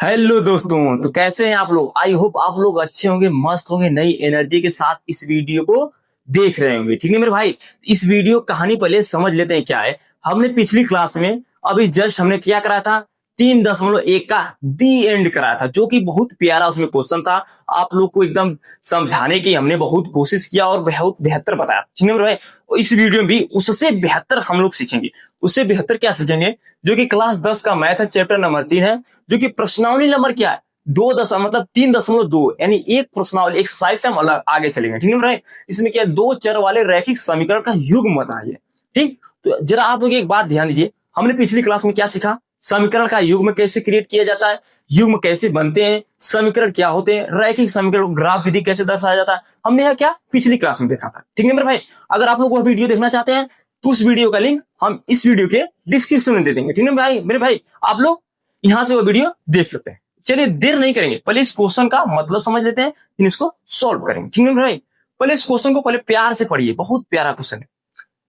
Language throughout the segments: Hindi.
हेलो दोस्तों, तो कैसे हैं आप लोग। आई होप आप लोग अच्छे होंगे, मस्त होंगे, नई एनर्जी के साथ इस वीडियो को देख रहे होंगे। ठीक है मेरे भाई, इस वीडियो कहानी पहले समझ लेते हैं क्या है। हमने पिछली क्लास में अभी जस्ट हमने क्या कराया था, 3.1 का दी एंड कराया था, जो कि बहुत प्यारा उसमें क्वेश्चन था। आप लोग को एकदम समझाने की हमने बहुत कोशिश किया और बहुत बेहतर बताया। ठीक है मेरे भाई, और इस वीडियो में भी उससे बेहतर हम लोग सीखेंगे। उससे बेहतर क्या सीखेंगे, जो कि क्लास 10 का मैथ है, चैप्टर नंबर 3 है, जो कि प्रश्नावली नंबर क्या है, 3.2, यानी एक प्रश्नावली एक्सरसाइज से हम अलग आगे चलेंगे। ठीक है भाई, इसमें क्या है, दो चर वाले रैखिक समीकरण का युग्म बताइए। ठीक, तो जरा आप लोग एक बात ध्यान दीजिए, हमने पिछली क्लास में क्या सीखा, समीकरण का युग्म कैसे क्रिएट किया जाता है, युग्म कैसे बनते हैं, समीकरण क्या होते हैं, रैखिक समीकरण को ग्राफ विधि कैसे दर्शाया जाता है, हमने यह क्या पिछली क्लास में देखा था। ठीक है मेरे भाई, अगर आप लोग वह वीडियो देखना चाहते हैं तो उस वीडियो का लिंक हम इस वीडियो के डिस्क्रिप्शन में दे देंगे। ठीक है भाई, मेरे भाई आप लोग यहां से वो वीडियो देख सकते हैं। चलिए देर नहीं करेंगे, पहले इस क्वेश्चन का मतलब समझ लेते हैं, फिर इसको सॉल्व करेंगे। ठीक है भाई, पहले इस क्वेश्चन को पहले प्यार से पढ़िए, बहुत प्यारा क्वेश्चन है।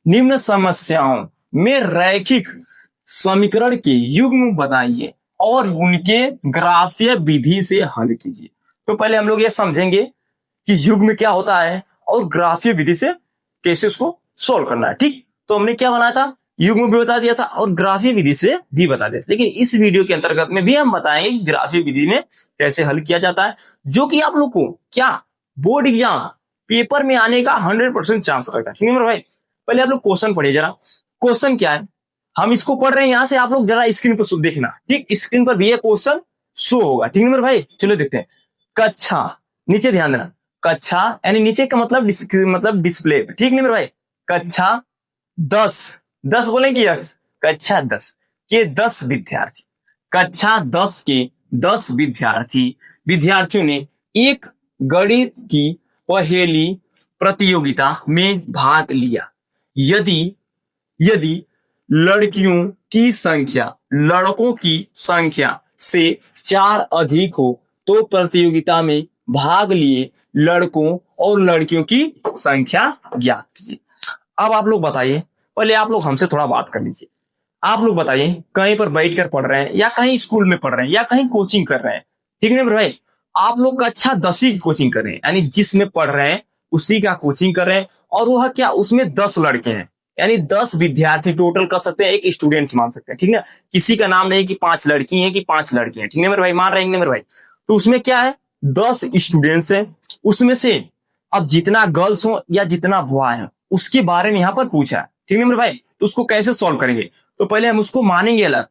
निम्न समस्याओं में रैखिक समीकरण के युग्म बताइए और उनके ग्राफीय विधि से हल कीजिए। तो पहले हम लोग ये समझेंगे कि युग्म क्या होता है और ग्राफीय विधि से कैसे उसको सोल्व करना है। ठीक, तो हमने क्या बनाया था, युग्म भी बता दिया था और ग्राफीय विधि से भी बता दिया था। लेकिन इस वीडियो के अंतर्गत में भी हम बताएंगे कि ग्राफीय विधि में कैसे हल किया जाता है, जो कि आप लोग को क्या बोर्ड एग्जाम पेपर में आने का 100% चांस रहता है। ठीक है मेरे भाई, पहले आप लोग क्वेश्चन पढ़िए जरा। क्वेश्चन क्या है, हम इसको पढ़ रहे हैं, यहां से आप लोग जरा स्क्रीन पर देखना। ठीक, स्क्रीन पर भी ये क्वेश्चन शो होगा। ठीक है मेरे भाई, चलो देखते हैं। कक्षा, नीचे ध्यान देना, कक्षा यानी नीचे का मतलब डिस्प्ले। ठीक नहीं मेरे भाई, कक्षा 10, 10 बोले कि यक्स, कक्षा 10 के 10 विद्यार्थी, कक्षा 10 के 10 विद्यार्थियों ने एक गणित की पहेली प्रतियोगिता में भाग लिया। यदि यदि लड़कियों की संख्या लड़कों की संख्या से 4 अधिक हो तो प्रतियोगिता में भाग लिए लड़कों और लड़कियों की संख्या ज्ञात कीजिए। अब आप लोग बताइए, पहले आप लोग हमसे थोड़ा बात कर लीजिए। आप लोग बताइए, कहीं पर बैठकर पढ़ रहे हैं या कहीं स्कूल में पढ़ रहे हैं या कहीं कोचिंग कर रहे हैं। ठीक है ना भाई, आप लोग का अच्छा 10वीं की कोचिंग कर रहे हैं, यानी जिसमें पढ़ रहे हैं उसी का कोचिंग कर रहे हैं, और वह क्या, उसमें 10 लड़के हैं, यानी 10 विद्यार्थी टोटल कर सकते हैं, एक स्टूडेंट्स मान सकते हैं। ठीक है ना, किसी का नाम नहीं कि 5 लड़की हैं कि 5 लड़के हैं। ठीक है मेरे भाई, मान रहे हैं मेरे भाई, तो उसमें क्या है, 10 स्टूडेंट्स हैं, उसमें से अब जितना गर्ल्स हो या जितना बॉय है उसके बारे में यहाँ पर पूछा है। ठीक है मेरे भाई, तो उसको कैसे सॉल्व करेंगे, तो पहले हम उसको मानेंगे अलग,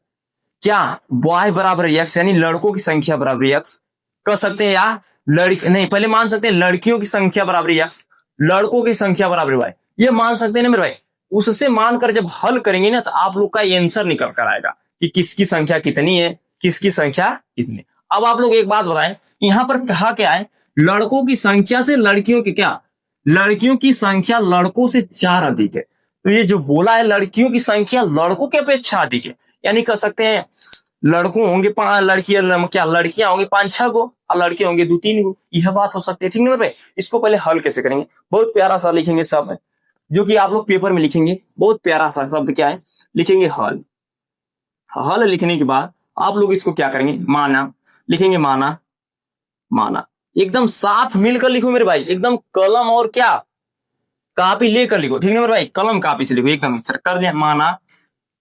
क्या बॉय बराबर एक्स यानी लड़कों की संख्या बराबर एक्स कर सकते हैं, या लड़की नहीं, पहले मान सकते हैं लड़कियों की संख्या बराबर एक्स, लड़कों की संख्या बराबर वाई, ये मान सकते हैं ना मेरे भाई। उससे मानकर जब हल करेंगे ना तो आप लोग का आंसर निकल कर आएगा कि किसकी संख्या कितनी है, किसकी संख्या कितनी। अब आप लोग एक बात बताएं, यहां पर कहा क्या है, लड़कों की संख्या से लड़कियों की क्या, लड़कियों की संख्या लड़कों से 4 अधिक है। तो ये जो बोला है लड़कियों की संख्या लड़कों की अपेक्षा अधिक है, यानी कह सकते हैं लड़कों होंगे 5, लड़कियां क्या, लड़कियां होंगी 5-6 गो और लड़के होंगे 2-3 गो, यह बात हो सकती है। ठीक है भाई, इसको पहले हल कैसे करेंगे, बहुत प्यारा सा लिखेंगे शब्द जो कि आप लोग पेपर में लिखेंगे। बहुत प्यारा सा शब्द क्या है, लिखेंगे हल। हल लिखने के बाद आप लोग इसको क्या करेंगे, माना लिखेंगे, माना माना एकदम साथ मिलकर लिखो मेरे भाई, एकदम कलम और क्या कापी लेकर लिखो। ठीक है मेरे भाई, कलम कापी से लिखो, एकदम इस तरह कर दिया। माना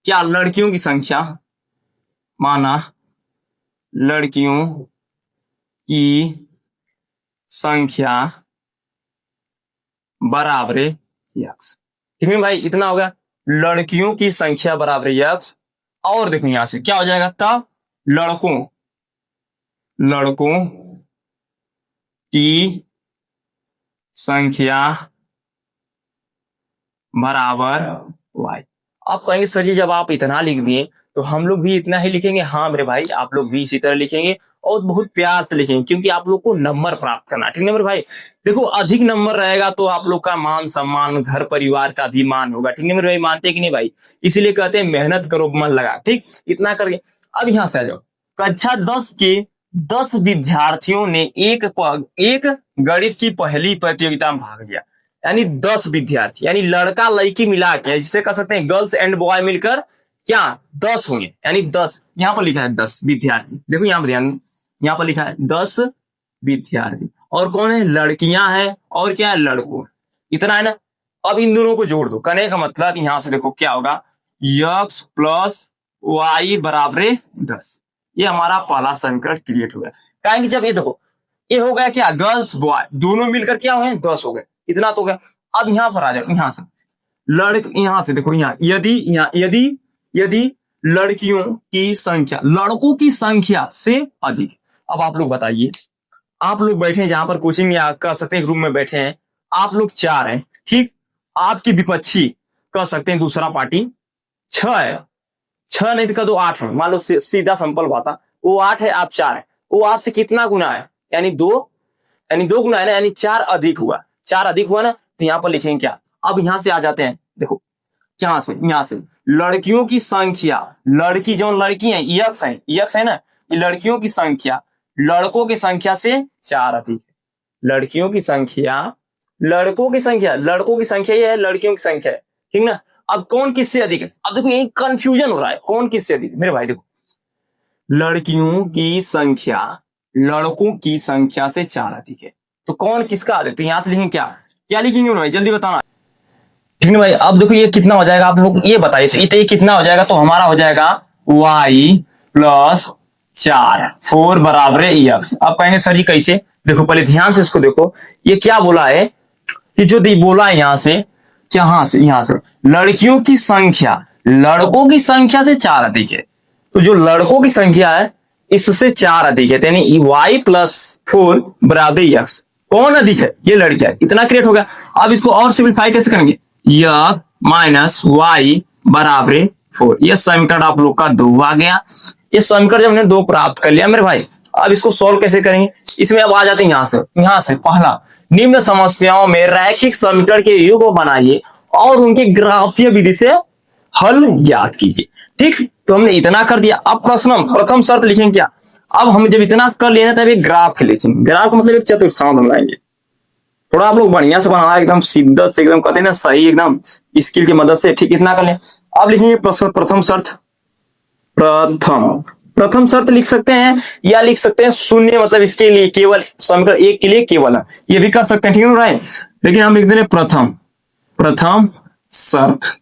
क्या, लड़कियों की संख्या, माना लड़कियों की संख्या बराबर यक्स। ठीक है भाई, इतना होगा, लड़कियों की संख्या बराबर यक्स। और देखो यहां से क्या हो जाएगा, तब लड़कों की संख्या बराबर वाई। आप कहेंगे सर जी जब आप इतना लिख दिए तो हम लोग भी इतना ही लिखेंगे। हाँ मेरे भाई, आप लोग भी इसी तरह लिखेंगे और बहुत प्यार से लिखेंगे, क्योंकि आप लोग को नंबर प्राप्त करना। ठीक है मेरे भाई, देखो अधिक नंबर रहेगा तो आप लोग का मान सम्मान, घर परिवार का भी मान होगा। ठीक है मेरे भाई, मानते हैं कि नहीं भाई, इसीलिए कहते हैं मेहनत करो मन लगा। ठीक, इतना करके अब यहां से आ जाओ, कक्षा 10 के 10 विद्यार्थियों ने एक गणित की पहली प्रतियोगिता में भाग लिया, यानी 10 विद्यार्थी, यानी लड़का लड़की मिला के, जिसे कह सकते हैं गर्ल्स एंड बॉय मिलकर क्या 10 होंगे, यानी 10, यहां पर लिखा है 10 विद्यार्थी। देखो यहां पर ध्यान, यहाँ पर लिखा है 10 विद्यार्थी, और कौन है, लड़कियां हैं और क्या है, लड़कों, इतना है ना। अब इन दोनों को जोड़ दो, कहने का मतलब यहां से देखो क्या होगा, x प्लस वाई बराबर 10। ये हमारा पहला समीकरण क्रिएट हो गया। कहेंगे जब ये देखो, ये हो गया क्या, गर्ल्स बॉय दोनों मिलकर क्या हुए, 10 हो गए, इतना तो हो गया। अब यहां पर आ जाओ, यहां से यहां से देखो, यदि यदि लड़कियों की संख्या लड़कों की संख्या से अधिक। अब आप लोग बताइए, आप लोग बैठे हैं जहां पर कोचिंग या कह सकते हैं रूम में बैठे हैं, आप लोग 4 हैं, ठीक, आपकी विपक्षी कह सकते हैं दूसरा पार्टी 6 है, 6 नहीं तो कह दो 8 है, मान लो सीधा सिंपल बात है, वो 8 है आप 4 है, वो आपसे कितना गुना है, यानी 2, यानी 2 गुना है ना, यानी 4 अधिक हुआ, 4 अधिक हुआ ना, तो यहां पर लिखेंगे क्या। अब यहां से आ जाते हैं, देखो यहां से लड़कियों की संख्या, लड़की जो लड़की है यक्स है ना, ये लड़कियों की संख्या लड़कों की संख्या से 4 अधिक है। लड़कियों की संख्या लड़कों की संख्या ये है, लड़कियों की संख्या है, ठीक ना। अब कौन किससे अधिक है, अब देखो यही कंफ्यूजन हो रहा है, कौन किससे अधिक है मेरे भाई। देखो लड़कियों की संख्या लड़कों की संख्या से 4 अधिक है, तो कौन किसका अधिक, तो यहां से लिखेंगे क्या लिखेंगे मेरे भाई, जल्दी बताना, ठीक है भाई। अब देखो ये कितना हो जाएगा, आप लोग ये बताइए, तो ये कितना हो जाएगा, तो हमारा हो जाएगा y प्लस 4 बराबर x। अब कहेंगे सर जी कैसे, देखो पहले ध्यान से इसको देखो, ये क्या बोला है कि जो बोला है यहां से लड़कियों की संख्या लड़कों की संख्या से 4 अधिक है, तो जो लड़कों की संख्या है इससे 4 अधिक है, यानी y प्लस 4 बराबर x। कौन अधिक है, ये लड़कियां है, इतना क्रिएट हो गया। अब इसको और सिंपलीफाई कैसे करेंगे, x माइनस वाई बराबर 4, यह समीकरण आप लोग का 2 आ गया। ये समीकरण जब हमने 2 प्राप्त कर लिया मेरे भाई, अब इसको सॉल्व कैसे करेंगे, इसमें अब आ जाते हैं यहां से पहला, निम्न समस्याओं में रैखिक समीकरण के युग्म बनाइए और उनके ग्राफीय विधि से हल ज्ञात कीजिए, ठीक। तो हमने इतना कर दिया। अब प्रथम शर्त लिखेंगे क्या, अब हम जब इतना कर लेना तब एक ग्राफ खींचेंगे, ग्राफ का मतलब एक चतुर्थांश बनाएंगे, थोड़ा आप लोग बढ़िया से बनाना, एकदम शिद्दत से, एकदम कहते हैं ना सही, एकदम स्किल की मदद से, ठीक, इतना कर लें। अब लिखेंगे प्रथम शर्त लिख सकते हैं या लिख सकते हैं शून्य, मतलब इसके लिए केवल समीकरण 1 के लिए केवल है, ये भी कर सकते हैं, ठीक है भाई। लेकिन हम लिख देंगे प्रथम शर्त,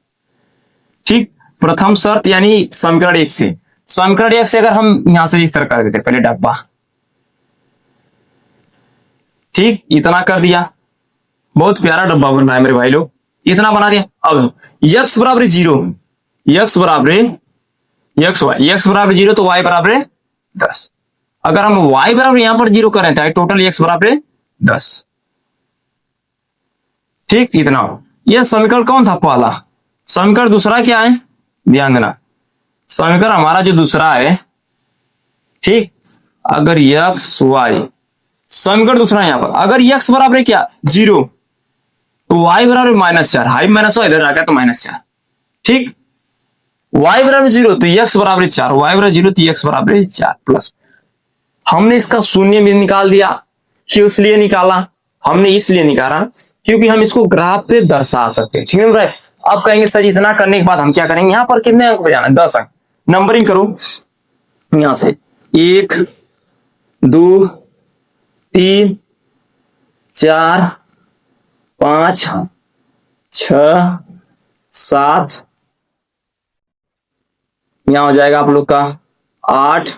ठीक, प्रथम शर्त यानी समीकरण 1 से, अगर हम यहां से इस तरह कर देते पहले डब्बा, ठीक, इतना कर दिया, बहुत प्यारा डब्बा बन रहा है मेरे भाई लोग, इतना बना दिया। अब x बराबर 0, x बराबर 0, तो y बराबर 10। अगर हम y बराबर यहां पर 0 करें तो टोटल x बराबर 10, ठीक, इतना। यह समीकरण कौन था, पहला। समीकरण दूसरा क्या है, ध्यान देना, समीकरण हमारा जो दूसरा है, ठीक, अगर x y, समीकरण दूसरा यहां पर अगर x बराबर क्या 0, तो y बराबर -4, हाई माइनस हो इधर आ गया तो -4, ठीक, y बराबर 0 तो x बराबर 4, y बराबर 0 तो x बराबर 4 प्लस, हमने इसका शून्य भी निकाल दिया, क्यों इसलिए निकाला, हमने इसलिए निकाला क्योंकि हम इसको ग्राफ पे दर्शा सकते हैं, ठीक है भाई। अब कहेंगे सर इतना करने के बाद हम क्या करेंगे, यहाँ पर कितने अंक बजाना है, 10 अंक, नंबरिंग करो यहां से 1 2 3 4 5 6 7, यहां हो जाएगा आप लोग का 8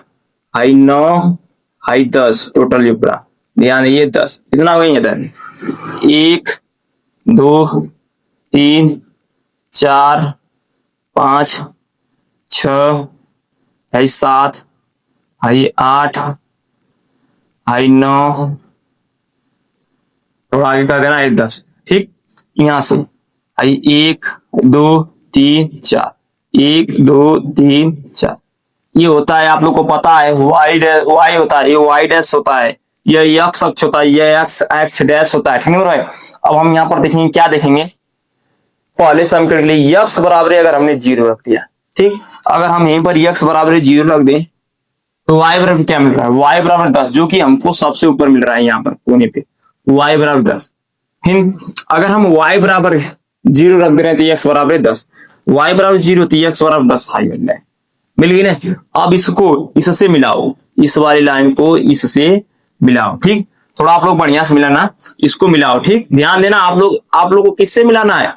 हाई 9 हाई 10, टोटल ये पूरा ध्यान ये 10, इतना हो गया इधर 1 2 3 4 5 6 हाई 7 हाई 8 हाई 9, थोड़ा आगे कर देना 10, ठीक, यहां से हाई 1 2 3 4, 1 2 3 4, ये होता है आप लोग को पता है y होता है, ये y डैश होता है, ये x अक्ष होता है, ये x डैश होता है, ठीक है भाई। अब हम यहाँ पर देखेंगे, क्या देखेंगे, पहले समीकरण के लिए x बराबर अगर हमने 0 रख दिया, ठीक, अगर हम यहीं पर x बराबर 0 रख दें तो y बराबर क्या मिल रहा है, y बराबर 10, जो कि हमको सबसे ऊपर मिल रहा है यहाँ पर कोने पे, y बराबर 10। फिर अगर हम y बराबर 0 रख दे रहे हैं तो x बराबर 10, y बराबर 0 तो x बराबर 10 हाई मिल रहा है, मिल गई ना। अब इसको इससे मिलाओ, इस वाली लाइन को इससे मिलाओ। ठीक, थोड़ा आप लोग बढ़िया से मिलाना, इसको मिलाओ। ठीक, ध्यान देना, आप लोग को किससे मिलाना है,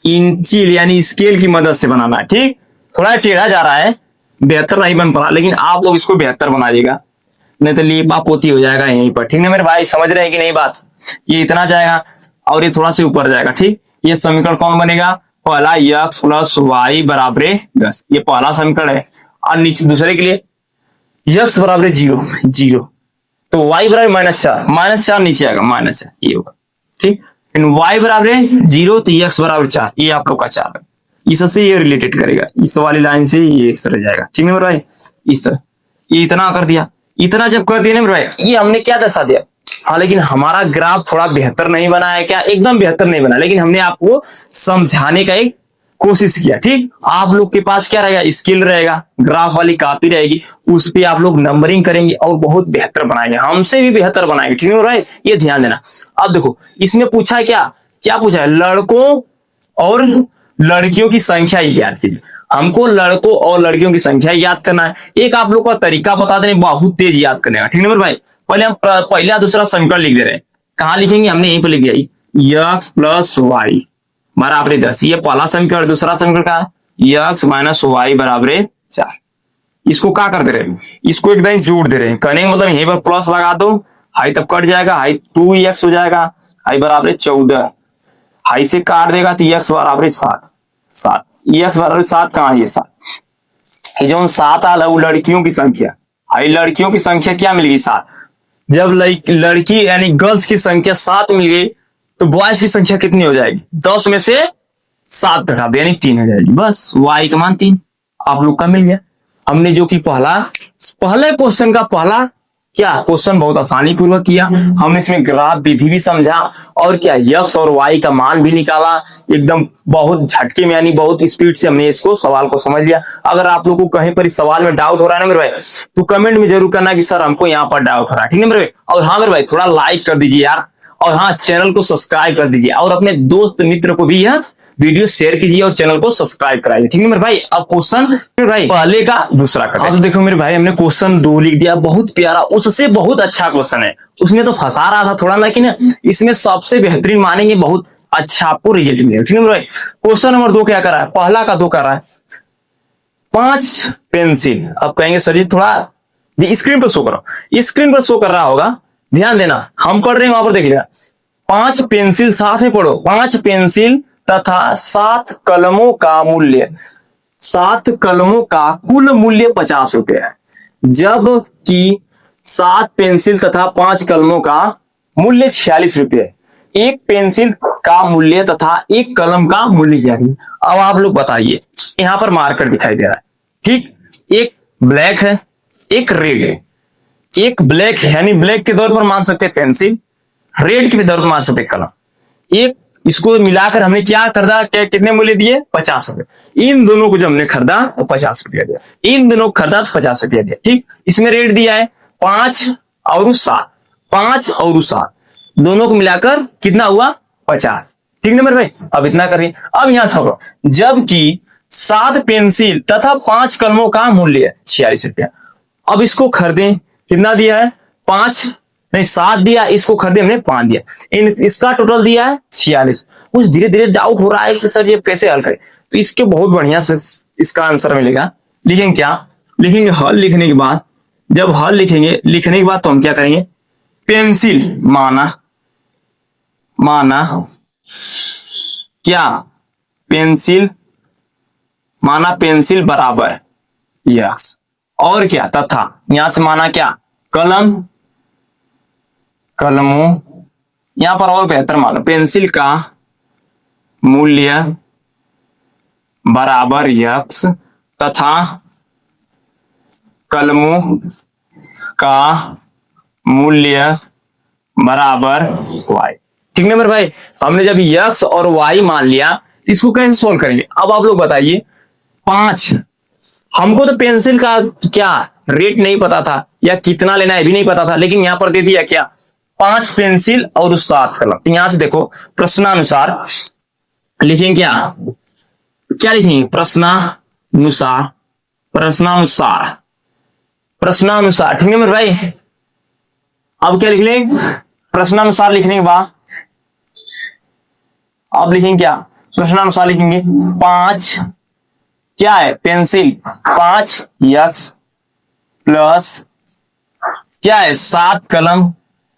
इंचिल यानी स्केल की मदद से बनाना है। ठीक, थोड़ा टेढ़ा जा रहा है, बेहतर नहीं बन पा, लेकिन आप लोग इसको बेहतर बनाइएगा, नहीं तो लीपा पोती हो जाएगा यहीं पर। ठीक है मेरे भाई, समझ रहे हैं कि नहीं बात। ये इतना जाएगा और ये थोड़ा सा ऊपर जाएगा। ठीक, ये समीकरण कौन बनेगा, पहला x प्लस वाई बराबर 10, ये पहला समीकरण है। और नीचे दूसरे के लिए x बराबर 0 0, तो y बराबर -4 नीचे आएगा -4, ये होगा। ठीक, y बराबर 0 तो x बराबर 4, ये आप लोग का 4 है। इससे ये रिलेटेड करेगा, इस वाली लाइन से ये इस तरह जाएगा। ठीक है मेरे भाई, इस तरह ये इतना कर दिया। इतना जब कर दिया ना मेरे भाई, ये हमने क्या दर्शा दिया। हाँ, लेकिन हमारा ग्राफ थोड़ा बेहतर नहीं बना है क्या, एकदम बेहतर नहीं बना, लेकिन हमने आपको समझाने का एक कोशिश किया। ठीक, आप लोग के पास क्या रहेगा, स्किल रहेगा, ग्राफ वाली कॉपी रहेगी, उस पे आप लोग नंबरिंग करेंगे और बहुत बेहतर बनाएंगे, हमसे भी बेहतर बनाएंगे। ठीक है भाई, ये ध्यान देना। अब देखो इसमें पूछा है क्या क्या पूछा है, लड़कों और लड़कियों की संख्या ज्ञात कीजिए। हमको लड़कों और लड़कियों की संख्या याद करना है। एक आप लोग का तरीका बता दें, बहुत तेज याद करने का। ठीक है भाई, पहले हम पहला दूसरा समीकरण लिख दे रहे हैं। कहां लिखेंगे, हमने यहीं पर लिख दिया, x प्लस वाई बराबर 10, ये पहला समीकरण। दूसरा समीकरण का x माइनस वाई बराबर 4। इसको क्या कर दे रहे हैं, इसको एकदम जोड़ दे रहे हैं। कहने का मतलब यहीं पर प्लस लगा दो, हाई तब कट जाएगा, हाई 2x हो जाएगा, हाई बराबर 14, हाई से काट देगा तो x बराबर 7 7, x बराबर 7 कहाँ है, ये 7, ये जो 7 आल है वो लड़कियों की संख्या। हाई लड़कियों की संख्या क्या मिल गई, 7। जब लड़की यानी गर्ल्स की संख्या 7 मिल गई तो बॉयज की संख्या कितनी हो जाएगी, 10 में से 7 घटा दो यानी 3 हो जाएगी। बस y का मान 3 आप लोग का मिल गया। हमने जो कि पहले क्वेश्चन का पहला क्या क्वेश्चन बहुत आसानी पूर्वक किया। हमने इसमें ग्राफ विधि भी समझा और क्या x और y का मान भी निकाला, एकदम बहुत झटके में यानी बहुत स्पीड से हमने इसको सवाल को समझ लिया। अगर आप लोगों को कहीं पर इस सवाल में डाउट हो रहा है ना मेरे भाई, तो कमेंट में जरूर करना कि सर हमको यहाँ पर डाउट हो रहा है। ठीक है मेरे भाई, और हाँ मेरे भाई थोड़ा लाइक कर दीजिए यार, और हाँ चैनल को सब्सक्राइब कर दीजिए, और अपने दोस्त मित्र को भी यह वीडियो शेयर कीजिए और चैनल को सब्सक्राइब कराइए। ठीक है मेरे भाई, अब क्वेश्चन मेरे भाई पहले का दूसरा करते हैं। तो देखो मेरे भाई, हमने क्वेश्चन 2 लिख दिया, बहुत प्यारा, उससे बहुत अच्छा क्वेश्चन है। उसमें तो फंसा रहा था थोड़ा, लेकिन इसमें सबसे बेहतरीन मानेंगे, बहुत अच्छा आपको रिजल्ट मिलेगा। ठीक है मेरे भाई, क्वेश्चन नंबर 2 क्या कर रहा है, पहला का 2 कर रहा है 5 पेंसिल। अब कहेंगे सर जी थोड़ा स्क्रीन पर शो करो, स्क्रीन पर शो कर रहा होगा, ध्यान देना, हम पढ़ रहे हैं वहां पर देख लिया। 5 पेंसिल, साथ में पढ़ो, 5 पेंसिल तथा 7 कलमों का मूल्य, 7 कलमों का कुल मूल्य 50 रुपए है, जबकि 7 पेंसिल तथा 5 कलमों का मूल्य 46 रुपए है। एक पेंसिल का मूल्य तथा एक कलम का मूल्य क्या है। अब आप लोग बताइए, यहां पर मार्कर दिखाई दे रहा है, ठीक, एक ब्लैक है एक रेड है। एक ब्लैक है यानी ब्लैक के तौर पर मान सकते हैं पेंसिल, रेड के तौर पर मान सकते हैं कलम। एक इसको मिलाकर हमने क्या खरीदा, क्या कितने मूल्य दिए, 50 रुपए। इन दोनों को जब हमने खरीदा तो 50 रुपया दिया, इन दोनों को खरीदा तो 50 रुपया दिया। ठीक, इसमें रेट दिया है 5 और 7, 5 और 7 दोनों को मिलाकर कितना हुआ, 50। ठीक है मेरे भाई, अब इतना करिए। अब यहां छोड़ो, जबकि 7 पेंसिल तथा 5 कलमों का मूल्य 46 रुपया। अब इसको खरीदे, कितना दिया है, 5 नहीं 7 दिया, इसको खरीदे हमने 5 दिया, इसका टोटल दिया है 46। कुछ धीरे धीरे डाउट हो रहा है कि सर ये कैसे हल करें, तो इसके बहुत बढ़िया से इसका आंसर मिलेगा। लिखेंगे क्या, लिखेंगे हल लिखने के बाद, जब हल लिखेंगे लिखने के बाद तो हम क्या करेंगे, पेंसिल माना क्या, पेंसिल माना पेंसिल बराबर x, और क्या तथा यहां से माना क्या, कलमों, यहां पर और बेहतर मानो, पेंसिल का मूल्य बराबर x तथा कलमों का मूल्य बराबर y। ठीक है मेरे भाई, हमने जब x और y मान लिया, इसको कैसे सोल्व करेंगे। अब आप लोग बताइए, 5, हमको तो पेंसिल का क्या रेट नहीं पता था या कितना लेना है भी नहीं पता था, लेकिन यहां पर दे दिया क्या, 5 पेंसिल और 7 कलम। यहां से देखो प्रश्नानुसार लिखेंगे, क्या लिखेंगे, प्रश्नानुसार प्रश्नानुसार। ठीक है मेरे भाई, अब क्या लिख लेंगे, प्रश्नानुसार लिखने के बाद अब लिखेंगे क्या, प्रश्नानुसार लिखेंगे 5 क्या है पेंसिल, 5 यक्स प्लस क्या है 7 कलम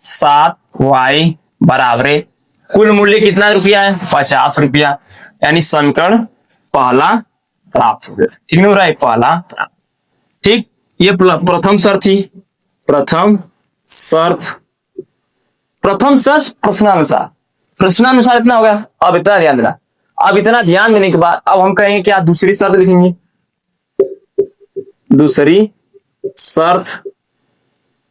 7 वाई बराबर है, कुल मूल्य कितना रुपया है 50 रुपया, यानी समीकरण पहला प्राप्त हो गया। ठीक है भाई, पहला प्राप्त। ठीक, ये प्रथम शर्त थी, प्रथम शर्त, प्रथम शर्त प्रश्नानुसार, प्रश्नानुसार इतना हो गया। अब इतना ध्यान देना, अब इतना ध्यान देने के बाद अब हम कहेंगे क्या, दूसरी शर्त लिखेंगे, दूसरी शर्त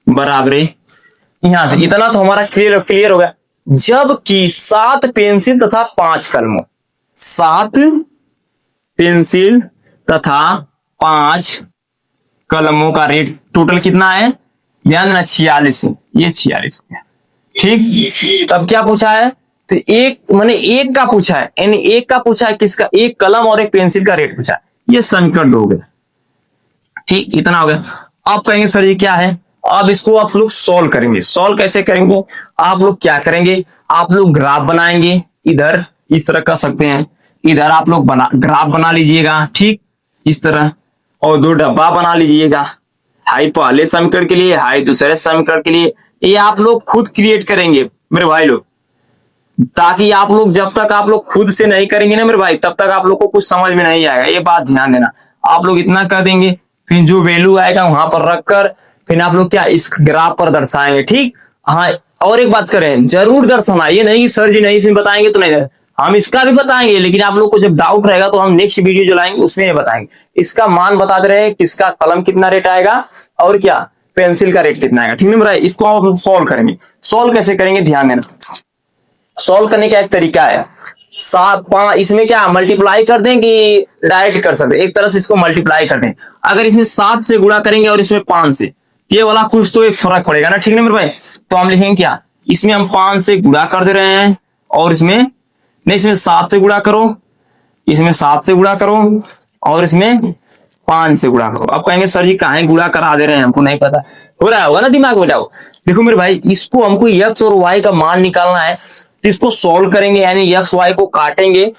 बराबर यहां से इतना तो हमारा क्लियर हो गया। जबकि 7 पेंसिल तथा 5 कलमों, 7 पेंसिल तथा 5 कलमों का रेट टोटल कितना है, ध्यान देना 46 है, ये 46 हो गया। ठीक, तब क्या पूछा है, तो एक मैंने एक का पूछा है, यानी एक का पूछा है, किसका, एक कलम और एक पेंसिल का रेट पूछा है, ये समीकरण 2 हो गया। ठीक, इतना हो गया। आप कहेंगे सर ये क्या है, अब इसको आप लोग सॉल्व करेंगे। सॉल्व कैसे करेंगे, आप लोग क्या करेंगे, आप लोग ग्राफ बनाएंगे, इधर इस तरह कर सकते हैं, इधर आप लोग ग्राफ बना लीजिएगा, ठीक इस तरह, और 2 डब्बा बना लीजिएगा, हाई पहले समीकरण के लिए, हाई दूसरे समीकरण के लिए। ये आप लोग खुद क्रिएट करेंगे मेरे भाई लोग, ताकि आप लोग जब तक आप लोग खुद से नहीं करेंगे ना मेरे भाई, तब तक आप लोग को कुछ समझ में नहीं आएगा, ये बात ध्यान देना। आप लोग इतना कर देंगे, फिर जो वैल्यू आएगा वहां पर रखकर फिर आप लोग क्या इस ग्राफ पर दर्शाएंगे। ठीक, हाँ, और एक बात करें, जरूर दर्शाना, ये नहीं कि सर जी नहीं इसमें बताएंगे तो नहीं, हम इसका भी बताएंगे, लेकिन आप लोग को जब डाउट रहेगा तो हम नेक्स्ट वीडियो जो लाएंगे उसमें ये बताएंगे। इसका मान बता दे रहे हैं, किसका कलम कितना रेट आएगा और क्या पेंसिल का रेट कितना आएगा। ठीक है भाई, इसको हम सॉल्व करेंगे। सॉल्व कैसे करेंगे, ध्यान देना, सॉल्व करने का एक तरीका है, 7 5 इसमें क्या मल्टीप्लाई कर दें कि डायरेक्ट कर सकते, एक तरह से इसको मल्टीप्लाई कर दें। अगर इसमें 7 से गुणा करेंगे और इसमें 5 से, ये वाला कुछ तो एक फर्क पड़ेगा ना। ठीक है मेरे भाई, तो हम लिखेंगे क्या, इसमें हम 5 से गुणा कर दे रहे हैं और इसमें नहीं, इसमें 7 से गुणा करो, इसमें 7 से गुणा करो और इसमें 5 से गुणा करो। अब कहेंगे सर जी काहे गुणा करा दे रहे हैं, हमको नहीं पता, हो रहा होगा ना दिमाग में जाओ। देखो मेरे भाई, इसको हमको x और y का मान निकालना है, तो इसको सॉल्व करेंगे, यानी x y को काटेंगे,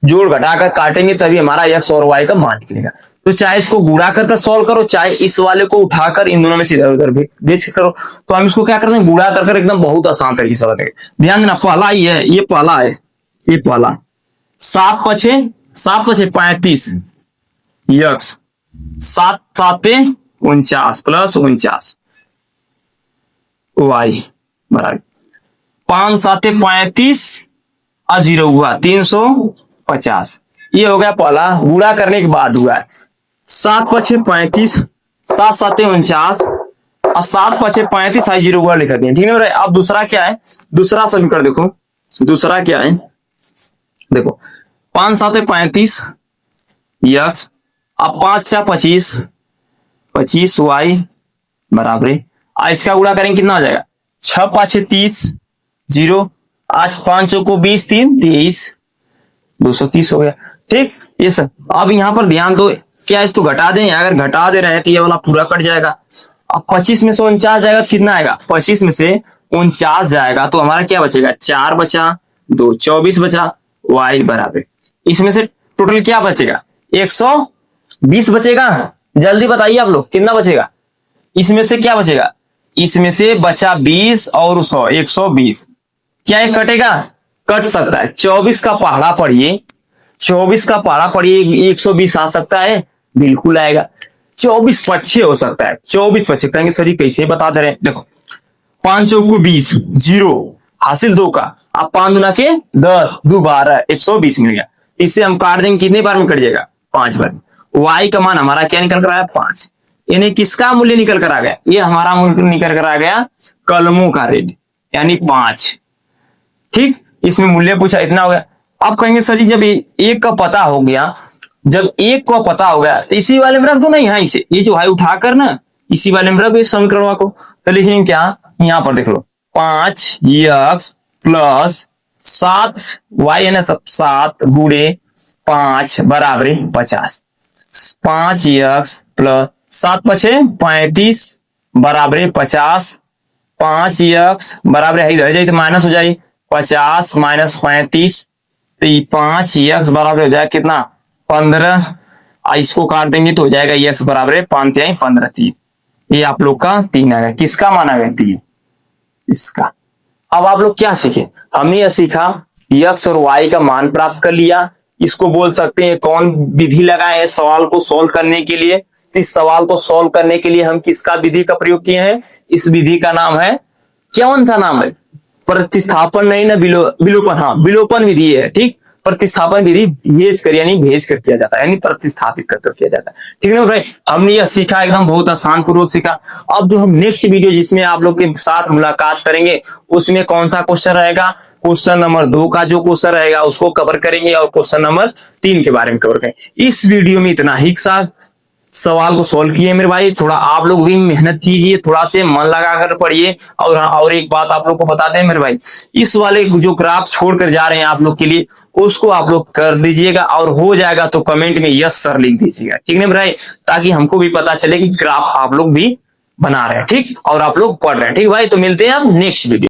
जोड़ घटाकर काटेंगे, तभी हमारा x और y का मान निकलेगा। तो चाहे इसको गुणा कर सॉल्व करो, चाहे इस वाले को उठाकर इन दोनों में से इधर उधर भेज करो, तो हम इसको क्या करते हैं, गुणा कर एकदम बहुत आसान तरीके से बताएंगे। ध्यान देना, पहला ये है, ये पहला है, ये पहला 7 पछे 35 यक्स 7 7 49 प्लस 49 वाई बराबर 5 7 35 और 0 हुआ 350। ये हो गया पहला, गुणा करने के बाद हुआ है 7 5 35 7 7 49 और 7 5 35 और 0 हुआ लिख दिए। ठीक है, अब दूसरा क्या है, दूसरा समीकरण देखो, दूसरा क्या है, देखो 5 7 35 यक्स, अब 5 6 25 25 वाई बराबर, इसका गुणा करेंगे कितना हो जाएगा, 6 5 30 0, 8 5 को 20 3 23 230 हो गया। ठीक, ये सब। अब यहां पर ध्यान दो, क्या इसको घटा दें, अगर घटा दे रहे हैं तो ये वाला पूरा कट जाएगा। अब 25 में से 49 जाएगा तो कितना आएगा, 25 में से 49 जाएगा तो हमारा क्या बचेगा, 4 बचा 2 24 बचा, वाई बराबर, इसमें से टोटल क्या बचेगा, 120 बचेगा। जल्दी बताइए आप लोग कितना बचेगा, इसमें से क्या बचेगा, इसमें से बचा 20 और 100 120, क्या ये कटेगा, कट सकता है। 24 का पहाड़ा पढ़िए, 24 का पहाड़ा पढ़िए, 120 आ सकता है, बिल्कुल आएगा। 24 पच्छे हो सकता है, 24 पच्छे कहेंगे सर कैसे बता दे रहे हैं, देखो 5 चौको 20 0 हासिल 2 का, अब 5 गुना के 10 2 12 120 मिल गया। इससे हम काट देंगे, कितने बार में कट जाएगा, 5 बार। वाई का मान हमारा क्या निकल कर आया, 5, यानी किसका मूल्य निकल कर आ गया, ये हमारा मूल्य निकल कर आ गया कलमों का रेट, यानी 5। ठीक, इसमें मूल्य पूछा, इतना हो गया। अब कहेंगे सर जी जब एक का पता हो गया, जब एक को पता हो गया तो इसी वाले में रख दो ना, यहाँ इसे, ये जो है उठाकर ना इसी वाले में रख दो समीकरण को। तो लिखेंगे क्या, यहाँ पर देख लो 5 यक्स प्लस 7 वाई है ना, 7 गुणे 5 बराबर 50, 5 यक्स प्लस 7 पछे 35 बराबर 50, 5x बराबर है इधर जाए तो माइनस हो जाए 50 माइनस 35, तो 5x बराबर हो जाएगा कितना 15। इसको काट देंगे तो हो जाएगा x बराबर 5 या 15 3। ये आप लोग का 3 आ गया। किसका मान आ गया 3? इसका। अब आप लोग क्या सीखे? हमने यह सीखा x और y का मान प्राप्त कर लिया। इसको बोल सकते हैं कौन विधि लगाए है सवाल को सोल्व करने के लिए। तो इस सवाल को सोल्व करने के लिए हम किसका विधि का प्रयोग किए हैं? इस विधि का नाम है, कौन सा नाम है? प्रतिस्थापन नहीं ना, विलोपन। हाँ, विलोपन विधि है। ठीक, प्रतिस्थापन विधि भेज कर यानी भेज कर किया जाता है, यानी प्रतिस्थापित कर किया जाता है। ठीक है भाई, हमने यह सीखा, एकदम बहुत आसान पूर्वक सीखा। अब जो हम नेक्स्ट वीडियो जिसमें आप लोग के साथ मुलाकात करेंगे उसमें कौन सा क्वेश्चन रहेगा? क्वेश्चन नंबर 2 का जो क्वेश्चन रहेगा उसको कवर करेंगे और क्वेश्चन नंबर 3 के बारे में कवर करेंगे। इस वीडियो में इतना ही साथ सवाल को सोल्व किए मेरे भाई। थोड़ा आप लोग भी मेहनत कीजिए, थोड़ा से मन लगा कर पढ़िए। और एक बात आप लोग को बता दें मेरे भाई, इस वाले जो ग्राफ छोड़कर जा रहे हैं आप लोग के लिए, उसको आप लोग कर दीजिएगा और हो जाएगा तो कमेंट में यस सर लिख दीजिएगा। ठीक है मेरे भाई, ताकि हमको भी पता चले कि ग्राफ आप लोग भी बना रहे हैं, ठीक, और आप लोग पढ़ रहे हैं। ठीक भाई, तो मिलते हैं आप नेक्स्ट वीडियो।